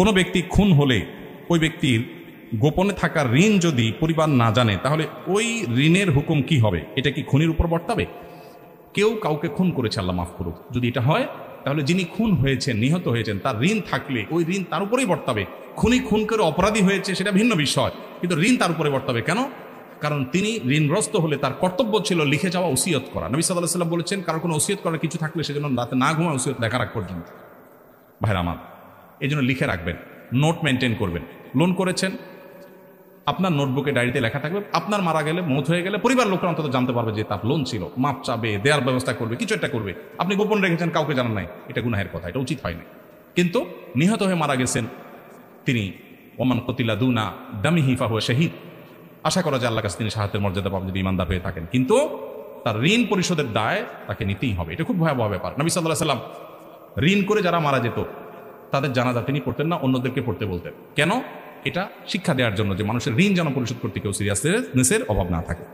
কোনো ব্যক্তি খুন হলে ওই ব্যক্তির গোপনে থাকা ঋণ যদি পরিবার না জানে, তাহলে ওই ঋণের হুকুম কি হবে? এটা কি খুনির উপর বর্তাবে? কেউ কাউকে খুন করেছে, আল্লাহ মাফ করুক, যদি এটা হয় তাহলে যিনি খুন হয়েছেন, নিহত হয়েছেন, তার ঋণ থাকলে ওই ঋণ তার উপরেই বর্তাবে। খুনি খুন করে অপরাধী হয়েছে সেটা ভিন্ন বিষয়, কিন্তু ঋণ তার উপরে বর্তাবে। কেন? কারণ তিনি ঋণগ্রস্ত হলে তার কর্তব্য ছিল লিখে যাওয়া ওসিয়ত করা। নবী সাল্লাল্লাহু আলাইহি ওয়াসাল্লাম বলেছেন, কারো কোনো ওসিয়ত করার কিছু থাকলে সেজন্য রাতে না ঘুমায় ওসিয়ত লেখা রাখ পর্যন্ত। ভাইরা আমার, এই জন্য লিখে রাখবেন, নোট মেনটেন করবেন। লোন করেছেন, আপনার নোটবুকে ডায়েরিতে লেখা থাকবে। আপনার মারা গেলে, মৌত হয়ে গেলে পরিবার লোকরা অন্তত জানতে পারবে যে তার লোন ছিল, মাপ চাবে, দেওয়ার ব্যবস্থা করবে, কিছু একটা করবে। আপনি গোপন রেখেছেন, কাউকে জানান নাই, এটা গুনাহের কথা, এটা উচিত হয় না। কিন্তু নিহত হয়ে মারা গেছেন তিনি, ওমান কতিলা দুনা দামিহি ফাহুয়া শাহীদ, আশা করা যায় আল্লাহর কাছে তিনি শাহাদাতের মর্যাদা পাবেন যদি ঈমানদার হয়ে থাকেন। কিন্তু তার ঋণ পরিশোধের দায় তাকে নিতেই হবে। এটা খুব ভয়াবহ ব্যাপার। নবী সাল্লাল্লাহু আলাইহি ওয়াসাল্লাম ঋণ করে যারা মারা যেত তাদের জানাজা তিনি পড়তেন না, অন্যদেরকে পড়তে বলতেন। কেন? এটা শিক্ষা দেওয়ার জন্য যে মানুষের ঋণ যেন পরিশোধ করতে কেউ সিরিয়াসনেসের অভাব না থাকে।